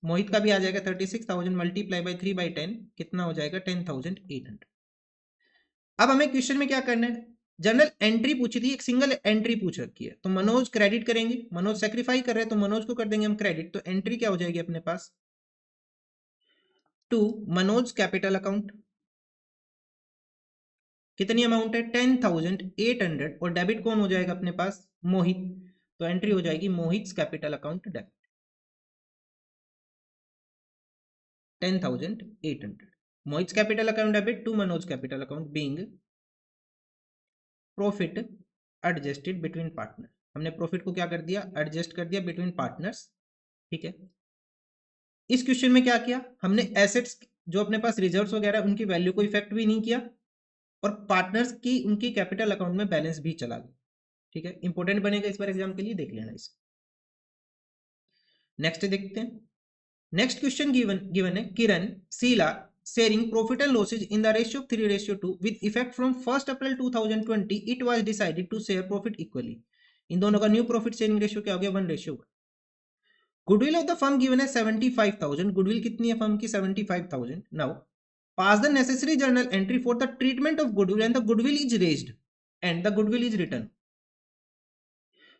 मोहित का भी आ जाएगा 36,000 मल्टीप्लाई बाई 3/10, कितना हो जाएगा, 10,800। अब हमें क्वेश्चन में क्या करना है, जनरल एंट्री पूछी थी, एक सिंगल एंट्री पूछ रखी है, तो मनोज क्रेडिट करेंगे, मनोज सेक्रीफाई कर रहे हैं तो मनोज को कर देंगे हम क्रेडिट। तो एंट्री क्या हो जाएगी अपने पास, टू मनोज कैपिटल अकाउंट, कितनी अमाउंट है, 10,800, और डेबिट कौन हो जाएगा अपने पास, मोहित। तो एंट्री हो जाएगी Mohit capital account debit, 10,800, Mohit capital account debit to Manoj capital account being profit adjusted between partner. हमने प्रॉफिट को क्या कर दिया, एडजस्ट कर दिया बिटवीन पार्टनर्स। ठीक है, इस क्वेश्चन में क्या किया हमने, एसेट्स जो अपने पास रिजर्व्स वगैरह उनकी वैल्यू को इफेक्ट भी नहीं किया और पार्टनर्स की उनकी कैपिटल अकाउंट में बैलेंस भी चला गया। ठीक है, इंपॉर्टेंट बनेगा इस बार एग्जाम के लिए, देख लेना इसको। नेक्स्ट देखते हैं, नेक्स्ट क्वेश्चन गिवन है, किरण Sheila sharing profit and losses in the ratio of 3:2 with effect from 1st April 2020 it was decided to share profit equally। इन दोनों का न्यू प्रॉफिट शेयरिंग रेशियो क्या हो गया, 1:1। Goodwill of the firm given है 75,000, goodwill कितनी है firm की, 75,000। Now pass the necessary journal entry for the treatment of goodwill and the goodwill is raised and the goodwill is return.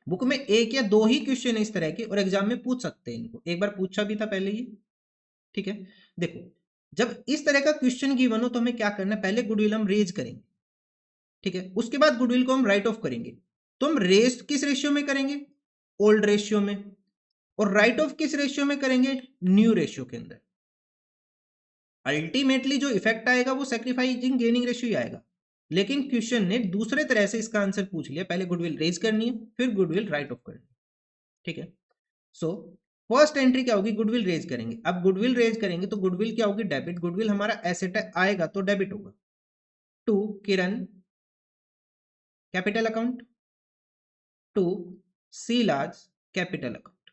Book में एक या दो ही क्वेश्चन है इस तरह के और एग्जाम में पूछ सकते हैं इनको, एक बार पूछा भी था पहले ही। ठीक है, देखो जब इस तरह का क्वेश्चन गिवन हो तो हमें क्या करना है, पहले गुडविल हम रेज करेंगे। ठीक है, उसके बाद गुडविल को हम राइट ऑफ करेंगे। तो हम रेज किस रेशियो में करेंगे, ओल्ड रेशियो में, और राइट ऑफ किस रेशियो में करेंगे, न्यू रेशियो के अंदर। अल्टीमेटली जो इफेक्ट आएगा वो सैक्रिफाइसिंग गेनिंग रेशियो ही आएगा, लेकिन क्वेश्चन ने दूसरे तरह से इसका आंसर पूछ लिया, पहले गुडविल रेज करनी है फिर गुडविल राइट ऑफ करनी है। ठीक है, सो फर्स्ट एंट्री क्या होगी, गुडविल रेज करेंगे। अब गुडविल रेज करेंगे तो गुडविल क्या होगी, डेबिट। गुडविल हमारा एसेट आएगा तो डेबिट होगा to Kiran capital account, to Sheela's capital account.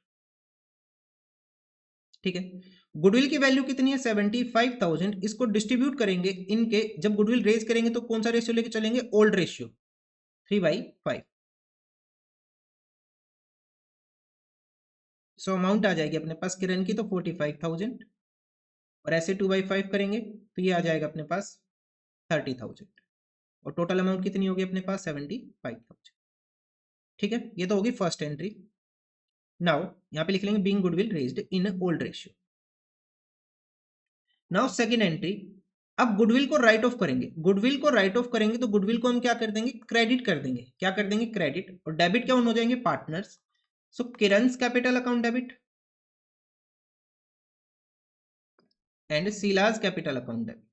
ठीक है, गुडविल की वैल्यू कितनी है 75,000। इसको डिस्ट्रीब्यूट करेंगे इनके, जब गुडविल रेज करेंगे तो कौन सा रेशियो लेके चलेंगे, ओल्ड रेशियो 3/5। सो अमाउंट आ जाएगी अपने पास किरण की तो 45,000, और ऐसे 2/5 करेंगे तो ये आ जाएगा अपने पास 30,000, और टोटल अमाउंट कितनी होगी अपने पास 75,000। ठीक है, ये तो होगी फर्स्ट एंट्री। नाउ यहाँ पे लिख लेंगे being goodwill raised in old ratio. Now second entry, अब गुडविल को राइट ऑफ करेंगे। गुडविल को राइट ऑफ करेंगे तो गुडविल को हम क्या कर देंगे, क्रेडिट कर देंगे। क्या कर देंगे, क्रेडिट। और डेबिट क्या हो जाएंगे, partners. So Kiran's capital account debit and Sheela's capital account debit.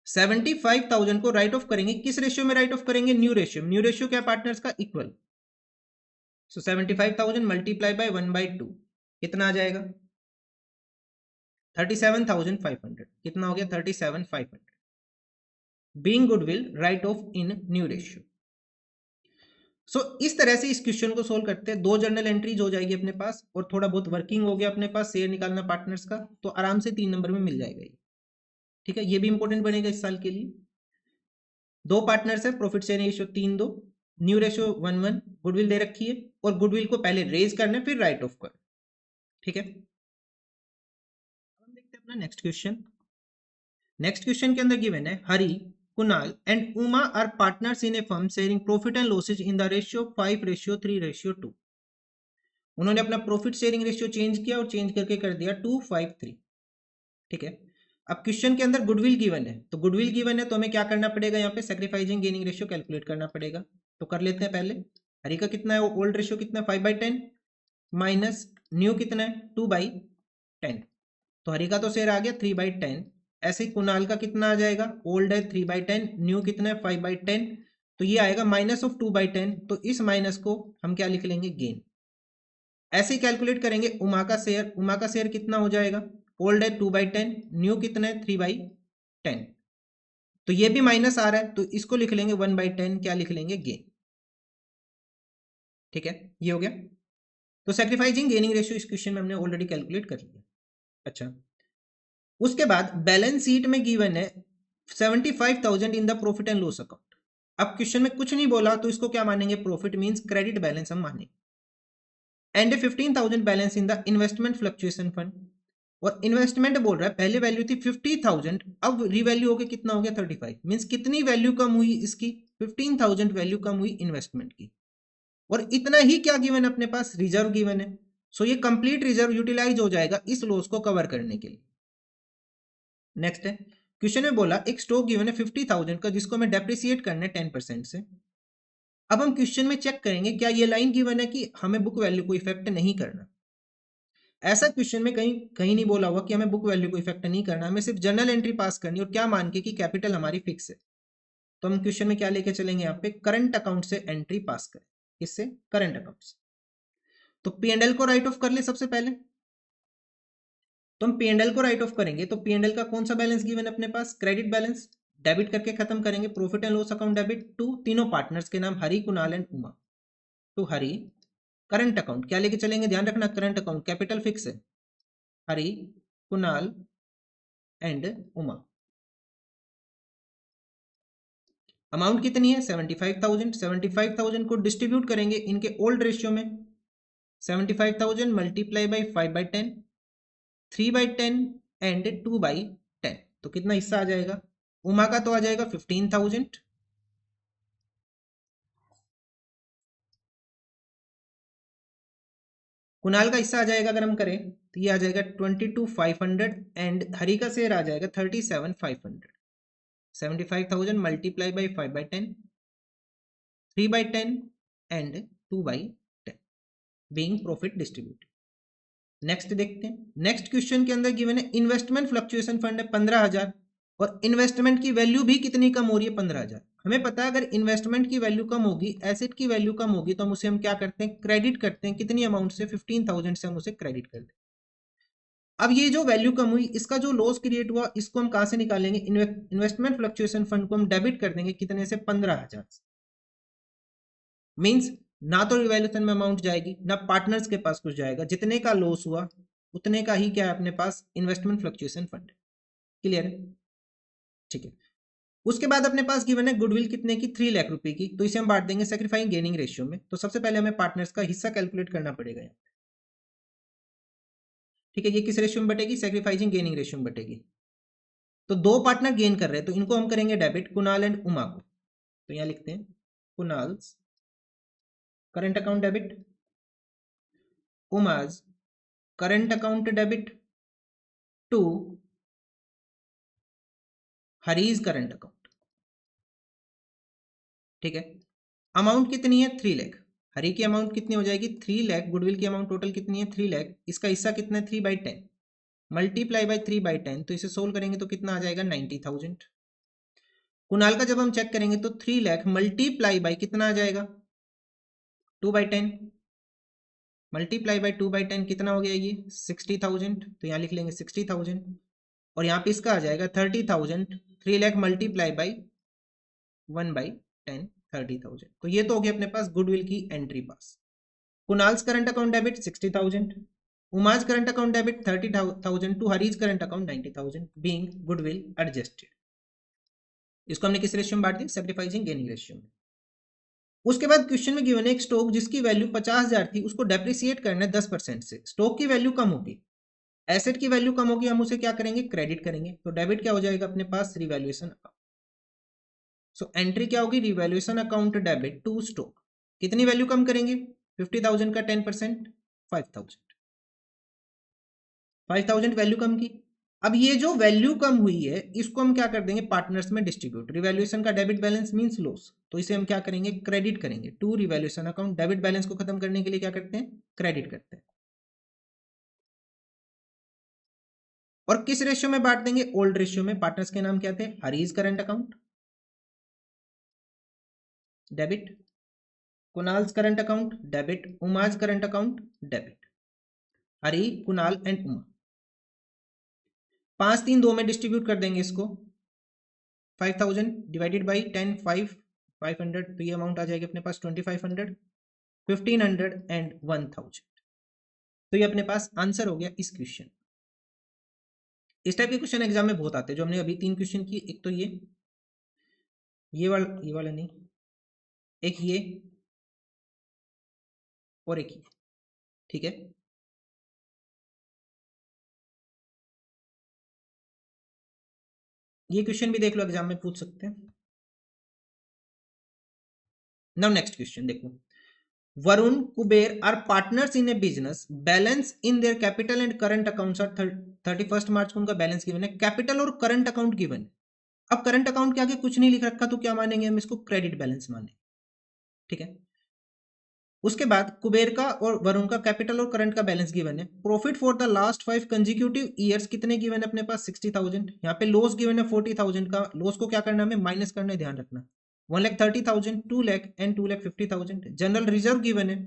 75,000 को राइट ऑफ करेंगे, किस रेशियो में राइट ऑफ करेंगे, न्यू रेशियो। न्यू रेशियो क्या, पार्टनर्स का इक्वल। सो 75,000 मल्टीप्लाई बाय 1/2 कितना आ जाएगा, 37,500। कितना हो गया, 37,500। Being goodwill write off in new ratio. So इस तरह से इस क्वेश्चन को सोल्व करते हैं। 2 जर्नल एंट्रीज हो जाएगी अपने पास, और थोड़ा बहुत वर्किंग हो गया अपने पास, शेयर निकालना पार्टनर्स का, तो आराम से 3 नंबर में मिल जाएगा ये। ठीक है, ये भी इंपॉर्टेंट बनेगा इस साल के लिए। 2 पार्टनर्स है, profit sharing ratio 3:2, new ratio 1:1, goodwill दे रखी है, और गुडविल को पहले रेज करना है फिर राइट ऑफ कर। ठीक है, हम देखते हैं अपना नेक्स्ट क्वेश्चन। नेक्स्ट क्वेश्चन के अंदर गिवन है हरी, Kunal and Uma are partners in a firm sharing profit and losses in the ratio 5:3:2। उन्होंने अपना प्रॉफिट शेयरिंग रेशियो चेंज किया और चेंज करके कर दिया 2:5:3। ठीक है, अब क्वेश्चन के अंदर गुडविल गिवन है, तो गुडविल गिवन है तो हमें क्या करना पड़ेगा, यहाँ पे सैक्रिफाइसिंग गेनिंग रेशियो कैलकुलेट करना पड़ेगा। तो कर लेते हैं पहले। हरी का कितना है, ओल्ड रेशियो कितना है 5/10, माइनस न्यू कितना है 2/10। तो हरी का तो शेयर आ गया 3/10। ऐसे ही कुणाल का कितना आ जाएगा, ओल्ड है 3/10, न्यू कितना है 5/10, तो ये आएगा माइनस ऑफ 2/10। तो इस माइनस को हम क्या लिख लेंगे, गेन। ऐसे ही कैलकुलेट करेंगे उमा का शेयर। उमा का शेयर कितना हो जाएगा, ओल्ड है 2/10, न्यू कितना है 3/10, तो ये भी माइनस आ रहा है, तो इसको लिख लेंगे 1/10, क्या लिख लेंगे, गेन। ठीक है, ये हो गया। तो सैक्रिफाइसिंग गेनिंग रेशियो इस क्वेश्चन में हमने ऑलरेडी कैलकुलेट कर लिया। अच्छा, उसके बाद बैलेंस शीट में गिवन है 75,000 in the profit and loss account. अब क्वेश्चन में कुछ नहीं बोला तो इसको क्या मानेंगे, प्रॉफिट मींस क्रेडिट बैलेंस हम मानेंगे। And 15,000 balance in the investment fluctuation fund. और इन्वेस्टमेंट बोल रहा है पहले वैल्यू थी 50,000, अब रीवैल्यू हो गया कितना हो गया 35, मींस कितनी वैल्यू कम हुई इसकी, 15,000 वैल्यू कम हुई इन्वेस्टमेंट की। और इतना ही क्या गिवन है अपने पास, रिजर्व गिवन है। सो ये कंप्लीट रिजर्व यूटिलाइज हो जाएगा इस लॉस को कवर करने के लिए। नेक्स्ट है, क्वेश्चन में बोला एक स्टॉक गिवन है 50,000 का, जिसको हमें डेप्रिसिएट करना है 10% से। अब हम क्वेश्चन में चेक करेंगे क्या ये लाइन गिवन है कि हमें बुक वैल्यू को इफेक्ट नहीं करना। ऐसा क्वेश्चन में कहीं कहीं नहीं बोला हुआ कि हमें बुक वैल्यू को इफेक्ट नहीं करना, हमें सिर्फ जर्नल एंट्री पास करनी, और क्या मान के कि कैपिटल हमारी फिक्स है। तो हम क्वेश्चन में क्या लेके चलेंगे, यहाँ पे करंट अकाउंट से एंट्री पास करें। किससे, करंट अकाउंट से। तो P&L को राइट ऑफ कर ले सबसे पहले। तो हम P&L को राइट ऑफ करेंगे तो P&L का कौन सा बैलेंस गिवन है अपने पास, क्रेडिट बैलेंस। डेबिट करके खत्म करेंगे, profit and loss account debit to तीनों पार्टनर्स के नाम Hari, Kunal and Uma. To Hari, current account क्या लेके चलेंगे, ध्यान रखना करंट अकाउंट कैपिटल फिक्स है, हरी, कुणाल एंड उमा। अमाउंट कितनी है 75,000। 75,000 को डिस्ट्रीब्यूट करेंगे इनके ओल्ड रेशियो में। 75,000 मल्टीप्लाई बाई 5/10, 3/10 एंड 2/10, तो कितना हिस्सा आ जाएगा, उमा का तो आ जाएगा 15,000, कुणाल का हिस्सा आ जाएगा अगर हम करें तो ये आ जाएगा 22,500, एंड हरी का शेयर आ जाएगा 37,500। 75,000 multiply by 5/10, 3/10 and 2/10 being profit distributed. Next देखते हैं। नेक्स्ट क्वेश्चन के अंदर गिवन है इन्वेस्टमेंट फ्लक्चुएशन फंड है 15,000, और इन्वेस्टमेंट की वैल्यू भी कितनी कम हो रही है 15,000। हमें पता है अगर इन्वेस्टमेंट की वैल्यू कम होगी, एसेट की वैल्यू कम होगी, तो हम उसे हम क्या करते हैं, क्रेडिट करते हैं। कितनी अमाउंट से, 15,000 से हम उसे क्रेडिट कर दें। अब ये जो वैल्यू कम हुई, इसका जो लॉस क्रिएट हुआ, इसको हम कहां से निकालेंगे, इन्वेस्टमेंट फ्लक्चुएशन फंड को हम डेबिट कर देंगे। कितने से, 15,000 से। मींस ना तो रिवैल्यूएशन में अमाउंट जाएगी, ना पार्टनर्स के पास कुछ जाएगा। जितने का लॉस हुआ उतने का ही क्या है अपने पास, इन्वेस्टमेंट फ्लक्चुएशन फंड। क्लियर है? ठीक है। उसके बाद अपने पास गिवन है गुडविल कितने की, 3 लाख रुपए की। तो इसे हम बांट देंगे सेक्रीफाइंग गेनिंग रेशियो में। तो सबसे पहले हमें पार्टनर्स का हिस्सा कैलकुलेट करना पड़ेगा यहाँ। ठीक है, ये किस रेशियो में बटेगी, सेक्रीफाइसिंग गेनिंग रेशियो में बटेगी। तो 2 पार्टनर गेन कर रहे हैं, तो इनको हम करेंगे डेबिट, कुणाल एंड उमा को। तो यहाँ लिखते हैं Kunal's current account debit, Uma's current account debit to Hari's current account. ठीक है, अमाउंट कितनी है, 3 लाख। हरी की अमाउंट कितनी हो जाएगी, 3 लाख। गुडविल की अमाउंट टोटल कितनी है, 3 लाख। इसका हिस्सा कितना है, 3/10 मल्टीप्लाई बाई 3/10। तो इसे सोल्व करेंगे तो कितना आ जाएगा, 90,000। कुणाल का जब हम चेक करेंगे तो 3 लाख मल्टीप्लाई बाई कितना आ जाएगा, 2/10 मल्टीप्लाई बाई 2/10 कितना हो गया, ये 60,000। तो यहाँ लिख लेंगे 60,000। और यहाँ पे इसका आ जाएगा 30,000। 3 लाख मल्टीप्लाई बाई 1/10 30,000। तो ये तो हो गया अपने पास गुडविल की एंट्री पास। Kunal's current account debit 60,000, Uma's current account debit 30,000 to Hari's current account 90,000 being goodwill adjusted. इसको हमने किस रेशियो में बांट दिया, सेक्रीफाइसिंग गेनिंग रेशियो में। उसके बाद क्वेश्चन में गिवन है एक स्टॉक जिसकी वैल्यू 50,000 थी, उसको डेप्रिसिएट करना है 10% से। स्टॉक की वैल्यू कम होगी, एसेट की वैल्यू कम होगी, हम उसे क्या करेंगे, क्रेडिट करेंगे। तो डेबिट क्या हो जाएगा अपने पास, रिवैल्यूएशन अकाउंट। सो एंट्री क्या होगी, revaluation account debit to stock. कितनी वैल्यू कम करेंगे, 50,000 का 10%, 5,000। 5,000 वैल्यू कम की। अब ये जो वैल्यू कम हुई है, इसको हम क्या कर देंगे, पार्टनर्स में डिस्ट्रीब्यूट। रिवैल्यूएशन का डेबिट बैलेंस मींस लॉस, तो इसे हम क्या करेंगे, क्रेडिट करेंगे to revaluation account. Debit balance को खत्म करने के लिए क्या करते हैं, क्रेडिट करते हैं। और किस रेशियो में बांट देंगे, ओल्ड रेशियो में। पार्टनर्स के नाम क्या थे, Hari's current account debit, Kunal's current account debit, Uma's current account debit. Hari, Kunal and Uma. 5 3 2 में डिस्ट्रीब्यूट कर देंगे इसको। 5,000 डिवाइडेड बाई 10 5 500। तो ये अमाउंट आ जाएगी अपने पास 2,500 1,500 एंड 1,000। तो ये अपने पास आंसर हो गया इस क्वेश्चन। इस टाइप के क्वेश्चन एग्जाम में बहुत आते हैं, जो हमने अभी 3 क्वेश्चन किए। एक तो ये वाला नहीं, एक ये और एक ये। ठीक है, ये क्वेश्चन भी देख लो, एग्जाम में पूछ सकते हैं। नाउ नेक्स्ट क्वेश्चन देखो, Varun Kuber are partners in a business, balance in their capital and current accounts are 31 March को उनका बैलेंस गिवन है, कैपिटल और करंट अकाउंट गिवन है। अब करंट अकाउंट के आगे कुछ नहीं लिख रखा, तो क्या मानेंगे हम, इसको क्रेडिट बैलेंस मानेंगे। ठीक है, उसके बाद कुबेर का और वरुण का कैपिटल और करंट का बैलेंस गिवन है। Profit for the last 5 consecutive years कितने गिवन है अपने पास, 60,000। यहाँ पे लॉस गिवन है 40,000 का। लॉस को क्या करना है, हमें माइनस करना है, ध्यान रखना। 1,30,000, 2 lakh and 2,50,000। General reserve given है,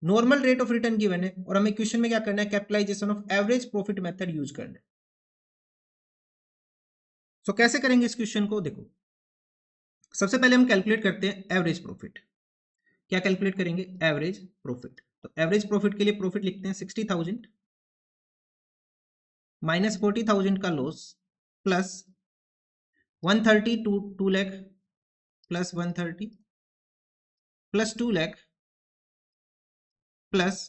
normal rate of return given है, और हमें क्वेश्चन में क्या करना है, capitalisation of average profit method use करना है। सो कैसे करेंगे इस क्वेश्चन को, देखो सबसे पहले हम कैलकुलेट करते हैं एवरेज प्रॉफिट। क्या कैलकुलेट करेंगे, एवरेज प्रॉफिट। तो एवरेज प्रॉफिट के लिए प्रॉफिट लिखते हैं 60,000 माइनस 40,000 का loss plus 130 2 lakh plus 130 plus 2 lakh plus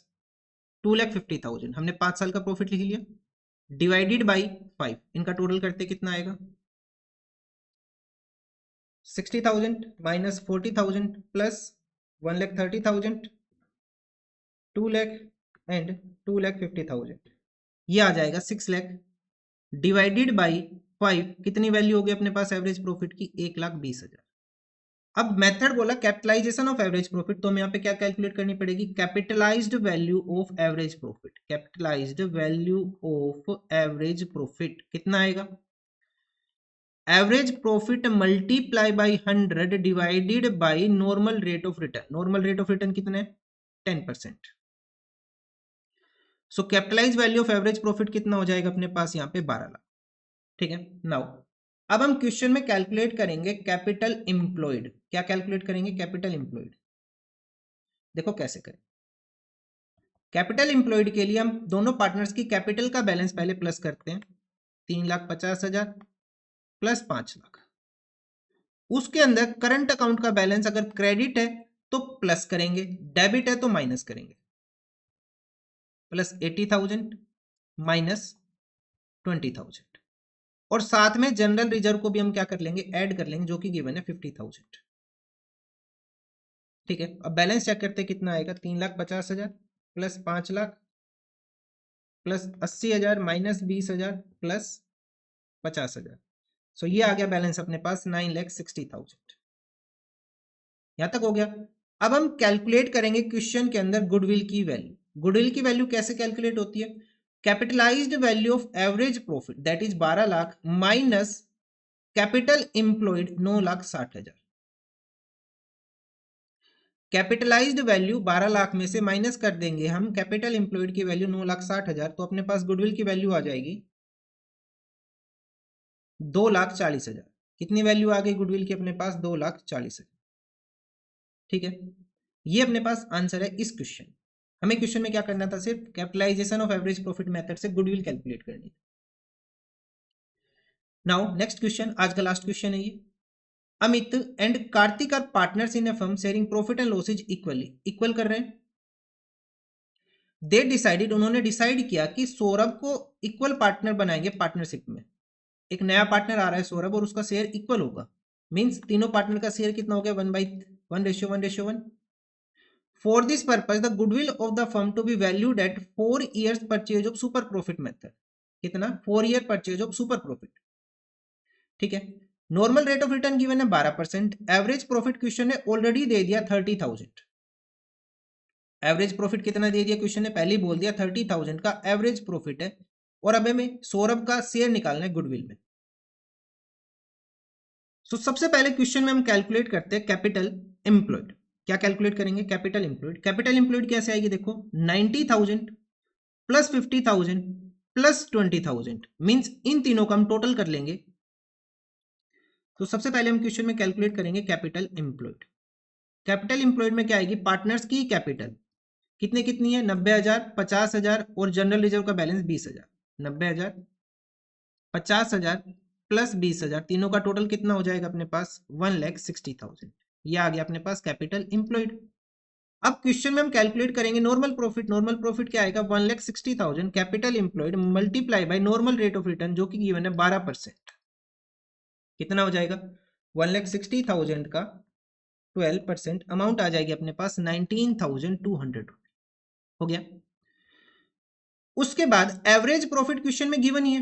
2,50,000। हमने 5 साल का प्रॉफिट लिख लिया, डिवाइडेड बाई 5। इनका टोटल करते कितना आएगा, 60,000 माइनस 40,000 प्लस 1,30,000 2 लाख एंड 2,50,000। ये आ जाएगा 6 लाख डिवाइडेड बाई 5। कितनी वैल्यू हो गई अपने पास एवरेज प्रॉफिट की, 1,20,000। अब मेथड बोला कैपिटलाइजेशन ऑफ एवरेज प्रॉफिट, तो हमें यहाँ पे क्या कैलकुलेट करनी पड़ेगी, capitalised value of average profit. Capitalised value of average profit कितना आएगा, average profit multiply by 100 divided by normal rate of return. Normal rate of return कितना है? 10%। So capitalise value of average profit कितना हो जाएगा अपने पास यहाँ पे? 12 लाख। ठीक है। नाउ अब हम क्वेश्चन में कैलकुलेट करेंगे कैपिटल एम्प्लॉयड। क्या कैलकुलेट करेंगे? Capital employed. देखो कैसे करें। कैपिटल एम्प्लॉयड के लिए हम दोनों पार्टनर्स की कैपिटल का बैलेंस पहले प्लस करते हैं। 3,50,000 प्लस 5 लाख। उसके अंदर करंट अकाउंट का बैलेंस अगर क्रेडिट है तो प्लस करेंगे, डेबिट है तो माइनस करेंगे। प्लस 80,000 माइनस 20,000 और साथ में जनरल रिजर्व को भी हम क्या कर लेंगे? ऐड कर लेंगे, जो कि गिवन है 50,000। ठीक है। अब बैलेंस चेक करते कितना आएगा? 3,50,000 plus 5 lakh plus 80,000 minus 20,000 plus 50,000। सो ये आ गया बैलेंस अपने पास 9,60,000। यहां तक हो गया। अब हम कैलकुलेट करेंगे क्वेश्चन के अंदर गुडविल की वैल्यू। गुडविल की वैल्यू कैसे कैलकुलेट होती है? Capitalised value of average profit that is 12 lakh minus capital employed 9,60,000। Capitalised value 12 lakh में से माइनस कर देंगे हम कैपिटल एम्प्लॉयड की वैल्यू 9,60,000, तो अपने पास गुडविल की वैल्यू आ जाएगी 2,40,000। कितनी वैल्यू आ गई गुडविल की अपने पास? 2,40,000। ठीक है। ये अपने पास आंसर है इस क्वेश्चन। हमें क्वेश्चन में क्या करना था? सिर्फ capitalisation of average profit method से गुडविल कैलकुलेट करनी थी। नाउ नेक्स्ट क्वेश्चन, आज का लास्ट क्वेश्चन है ये। Amit and Kartik are partners in a firm sharing profit and losses equally. Equal कर रहे हैं। दे डिसाइडेड, उन्होंने डिसाइड किया कि सौरभ को इक्वल पार्टनर बनाएंगे पार्टनरशिप में। एक नया पार्टनर आ रहा है सौरभ और उसका शेयर इक्वल होगा। मींस तीनों पार्टनर का शेयर कितना हो गया? 1/1:1:1। For this purpose the goodwill of the firm to be valued at 4 years purchase of super profit method. कितना? 4 year purchase of super profit. ठीक है। Normal rate of return given है 12%। Average profit question ने already दे दिया 30,000। Average profit कितना दे दिया question ने? पहले ही बोल दिया 30,000 का एवरेज प्रॉफिट है। और अब हमें सौरभ का शेयर निकालना है गुडविल में। तो सबसे पहले क्वेश्चन में हम कैलकुलेट करते हैं कैपिटल एम्प्लॉयड। क्या कैलकुलेट करेंगे? Capital employed. कैपिटल एम्प्लॉयड कैसे आएगी? देखो 90,000 प्लस 50,000 प्लस 20,000 मींस इन तीनों का हम टोटल कर लेंगे। तो सबसे पहले हम क्वेश्चन में कैलकुलेट करेंगे कैपिटल एम्प्लॉयड। कैपिटल एम्प्लॉयड में क्या आएगी? पार्टनर्स की कैपिटल कितनी कितनी है? 90,000, 50,000 और जनरल रिजर्व का बैलेंस 20,000। 90,000, 50,000 प्लस 20,000, तीनों का टोटल कितना हो जाएगा अपने पास? 1,60,000। ये आ गया अपने पास कैपिटल एम्प्लॉयड। अब क्वेश्चन में हम कैलकुलेट करेंगे नॉर्मल प्रॉफिट। नॉर्मल प्रॉफिट क्या आएगा? 1,60,000 capital employed multiply by normal rate of return, जो कि गिवन है 12%। कितना हो जाएगा? 1,60,000 का 12% अमाउंट आ जाएगी अपने पास 19,200 हो गया। उसके बाद एवरेज प्रॉफिट क्वेश्चन में गिवन ही है।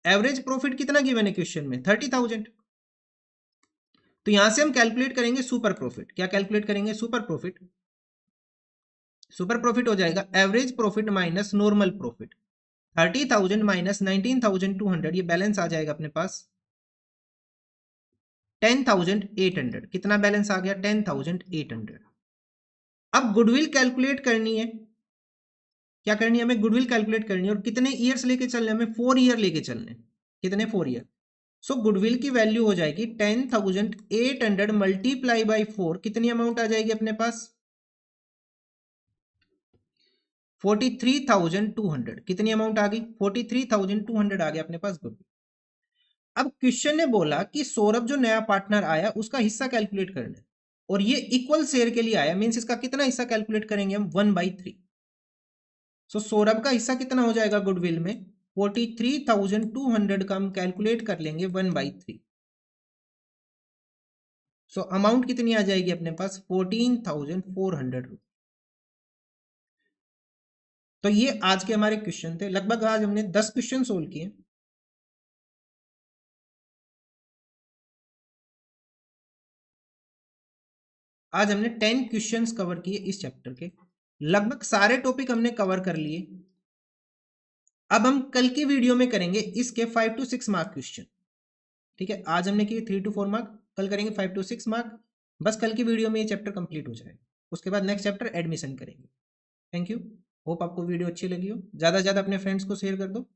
एवरेज प्रॉफिट कितना गिवन है क्वेश्चन में? 30,000। तो यहां से हम कैलकुलेट करेंगे सुपर प्रॉफिट। क्या कैलकुलेट करेंगे? Super profit. सुपर प्रॉफिट हो जाएगा average profit minus normal profit. 30,000 minus 19,200, ये बैलेंस आ जाएगा अपने पास 10,800। कितना बैलेंस आ गया? 10,800। अब गुडविल कैलकुलेट करनी है। क्या करनी है? हमें गुडविल कैलकुलेट करनी है और कितने ईयर्स लेके चलने? हमें 4 ईयर लेके चलने। कितने? 4 ईयर। सो गुडविल की वैल्यू हो जाएगी 10,800 मल्टीप्लाई बाई 4। कितनी अमाउंट आ जाएगी अपने पास? 43,200। कितनी अमाउंट आ गई? 43,200 आ गया अपने पास गुडविल। अब क्वेश्चन ने बोला कि सौरभ जो नया पार्टनर आया उसका हिस्सा कैलकुलेट करना है और ये इक्वल शेयर के लिए आया। मींस इसका कितना हिस्सा कैलकुलेट करेंगे हम? 1/3। सो सौरभ का हिस्सा कितना हो जाएगा गुडविल में? 43,200 का हम कैलकुलेट कर लेंगे 1/3। सो अमाउंट कितनी आ जाएगी अपने पास? 14,400। तो ये आज के हमारे क्वेश्चन थे। लगभग आज हमने 10 क्वेश्चन सोल्व किए। आज हमने 10 क्वेश्चंस कवर किए इस चैप्टर के। लगभग सारे टॉपिक हमने कवर कर लिए। अब हम कल की वीडियो में करेंगे इसके 5 to 6 मार्क क्वेश्चन। ठीक है, आज हमने किए 3 to 4 मार्क, कल करेंगे 5 to 6 मार्क। बस कल की वीडियो में ये चैप्टर कंप्लीट हो जाए, उसके बाद नेक्स्ट चैप्टर एडमिशन करेंगे। थैंक यू, होप आपको वीडियो अच्छी लगी हो। ज़्यादा से ज़्यादा अपने फ्रेंड्स को शेयर कर दो।